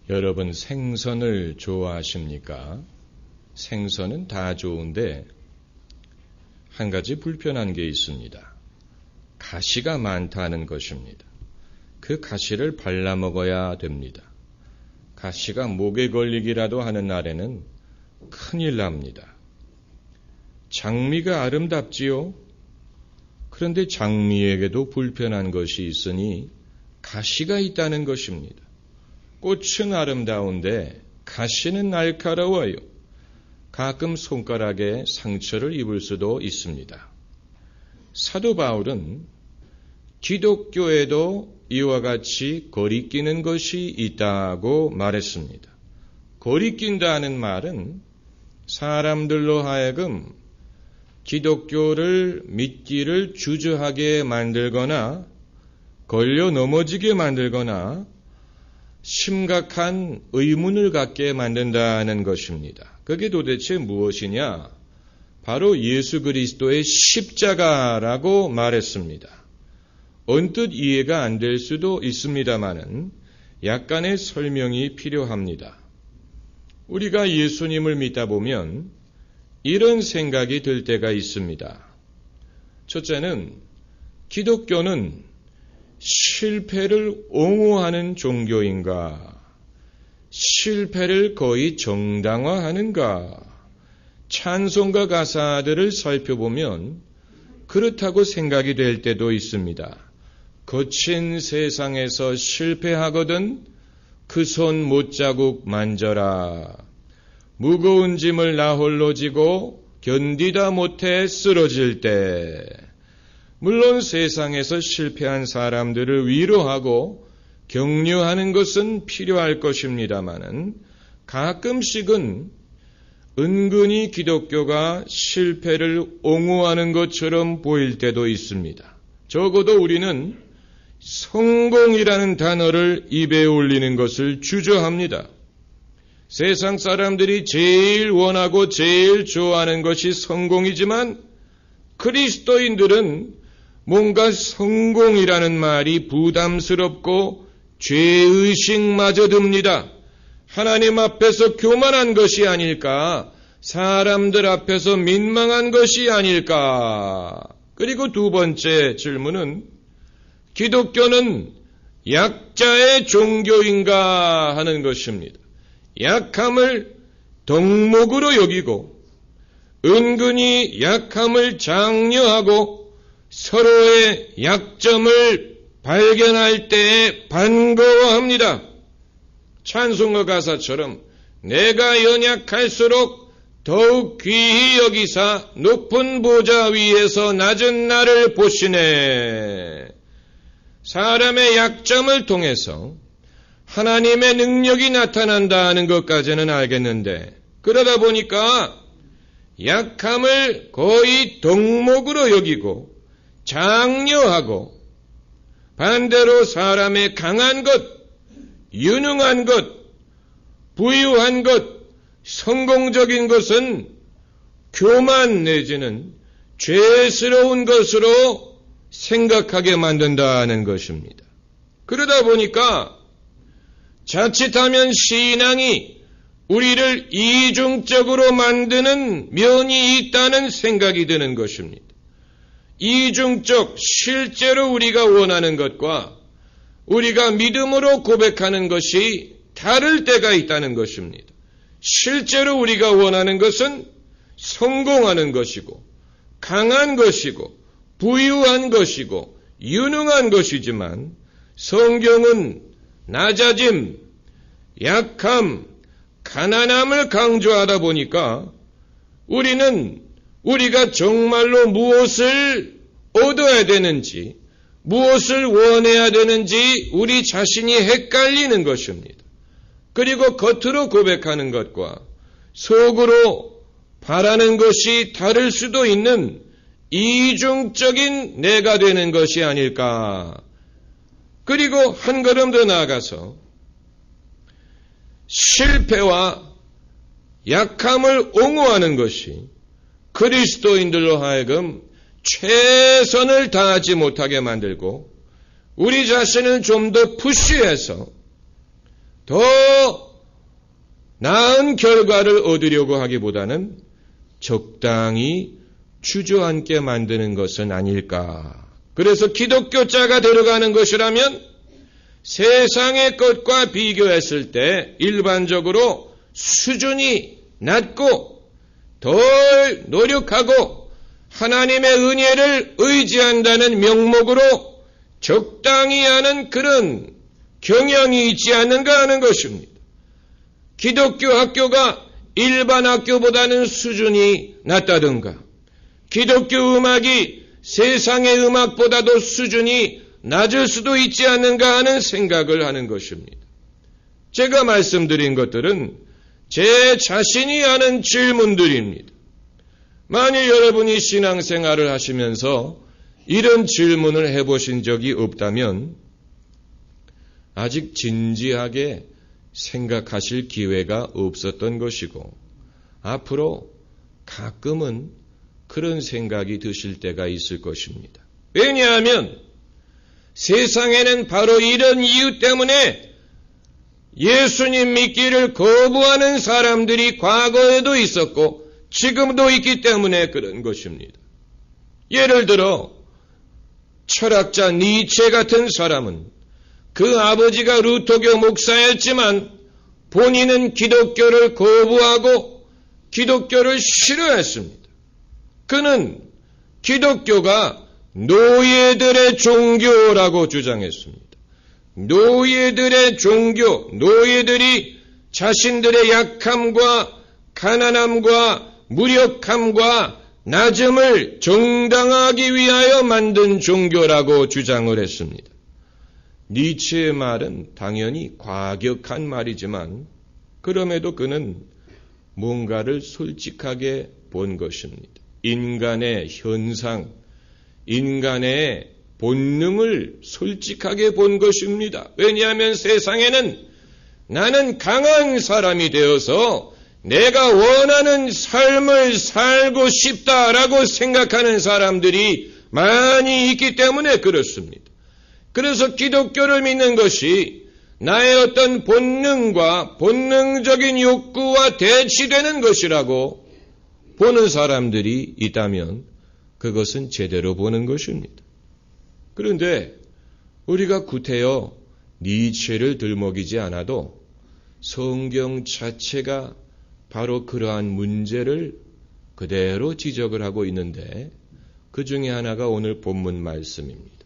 여러분 생선을 좋아하십니까? 생선은 다 좋은데 한 가지 불편한 게 있습니다. 가시가 많다는 것입니다. 그 가시를 발라 먹어야 됩니다. 가시가 목에 걸리기라도 하는 날에는 큰일 납니다. 장미가 아름답지요? 그런데 장미에게도 불편한 것이 있으니 가시가 있다는 것입니다. 꽃은 아름다운데 가시는 날카로워요. 가끔 손가락에 상처를 입을 수도 있습니다. 사도 바울은 기독교에도 이와 같이 거리끼는 것이 있다고 말했습니다. 거리낀다는 말은 사람들로 하여금 기독교를 믿기를 주저하게 만들거나 걸려 넘어지게 만들거나 심각한 의문을 갖게 만든다는 것입니다. 그게 도대체 무엇이냐? 바로 예수 그리스도의 십자가라고 말했습니다. 언뜻 이해가 안 될 수도 있습니다마는 약간의 설명이 필요합니다. 우리가 예수님을 믿다 보면 이런 생각이 들 때가 있습니다. 첫째는 기독교는 실패를 옹호하는 종교인가? 실패를 거의 정당화하는가? 찬송가 가사들을 살펴보면 그렇다고 생각이 될 때도 있습니다. 거친 세상에서 실패하거든 그 손 못자국 만져라. 무거운 짐을 나 홀로 지고 견디다 못해 쓰러질 때 물론 세상에서 실패한 사람들을 위로하고 격려하는 것은 필요할 것입니다마는 가끔씩은 은근히 기독교가 실패를 옹호하는 것처럼 보일 때도 있습니다. 적어도 우리는 성공이라는 단어를 입에 올리는 것을 주저합니다. 세상 사람들이 제일 원하고 제일 좋아하는 것이 성공이지만 그리스도인들은 뭔가 성공이라는 말이 부담스럽고 죄의식마저 듭니다. 하나님 앞에서 교만한 것이 아닐까? 사람들 앞에서 민망한 것이 아닐까? 그리고 두 번째 질문은 기독교는 약자의 종교인가 하는 것입니다. 약함을 덕목으로 여기고 은근히 약함을 장려하고 서로의 약점을 발견할 때에 반가워합니다. 찬송가 가사처럼 내가 연약할수록 더욱 귀히 여기사 높은 보좌 위에서 낮은 나를 보시네. 사람의 약점을 통해서 하나님의 능력이 나타난다는 것까지는 알겠는데 그러다 보니까 약함을 거의 덕목으로 여기고 장려하고 반대로 사람의 강한 것, 유능한 것, 부유한 것, 성공적인 것은 교만 내지는 죄스러운 것으로 생각하게 만든다는 것입니다. 그러다 보니까 자칫하면 신앙이 우리를 이중적으로 만드는 면이 있다는 생각이 드는 것입니다. 이중적, 실제로 우리가 원하는 것과 우리가 믿음으로 고백하는 것이 다를 때가 있다는 것입니다. 실제로 우리가 원하는 것은 성공하는 것이고 강한 것이고 부유한 것이고 유능한 것이지만 성경은 낮아짐, 약함, 가난함을 강조하다 보니까 우리는 우리가 정말로 무엇을 얻어야 되는지, 무엇을 원해야 되는지 우리 자신이 헷갈리는 것입니다. 그리고 겉으로 고백하는 것과 속으로 바라는 것이 다를 수도 있는 이중적인 내가 되는 것이 아닐까. 그리고 한 걸음 더 나아가서 실패와 약함을 옹호하는 것이 그리스도인들로 하여금 최선을 다하지 못하게 만들고 우리 자신을 좀 더 푸시해서 더 나은 결과를 얻으려고 하기보다는 적당히 주저앉게 만드는 것은 아닐까. 그래서 기독교자가 되어가는 것이라면 세상의 것과 비교했을 때 일반적으로 수준이 낮고 덜 노력하고 하나님의 은혜를 의지한다는 명목으로 적당히 하는 그런 경향이 있지 않는가 하는 것입니다. 기독교 학교가 일반 학교보다는 수준이 낮다든가, 기독교 음악이 세상의 음악보다도 수준이 낮을 수도 있지 않는가 하는 생각을 하는 것입니다. 제가 말씀드린 것들은 제 자신이 하는 질문들입니다. 만일 여러분이 신앙생활을 하시면서 이런 질문을 해보신 적이 없다면 아직 진지하게 생각하실 기회가 없었던 것이고, 앞으로 가끔은 그런 생각이 드실 때가 있을 것입니다. 왜냐하면 세상에는 바로 이런 이유 때문에 예수님 믿기를 거부하는 사람들이 과거에도 있었고 지금도 있기 때문에 그런 것입니다. 예를 들어 철학자 니체 같은 사람은 그 아버지가 루터교 목사였지만 본인은 기독교를 거부하고 기독교를 싫어했습니다. 그는 기독교가 노예들의 종교라고 주장했습니다. 노예들의 종교, 노예들이 자신들의 약함과 가난함과 무력함과 낮음을 정당화하기 위하여 만든 종교라고 주장을 했습니다. 니체의 말은 당연히 과격한 말이지만 그럼에도 그는 뭔가를 솔직하게 본 것입니다. 인간의 현상, 인간의 본능을 솔직하게 본 것입니다. 왜냐하면 세상에는 나는 강한 사람이 되어서 내가 원하는 삶을 살고 싶다라고 생각하는 사람들이 많이 있기 때문에 그렇습니다. 그래서 기독교를 믿는 것이 나의 어떤 본능과 본능적인 욕구와 대치되는 것이라고 보는 사람들이 있다면 그것은 제대로 보는 것입니다. 그런데 우리가 구태여 니체를 들먹이지 않아도 성경 자체가 바로 그러한 문제를 그대로 지적을 하고 있는데 그 중에 하나가 오늘 본문 말씀입니다.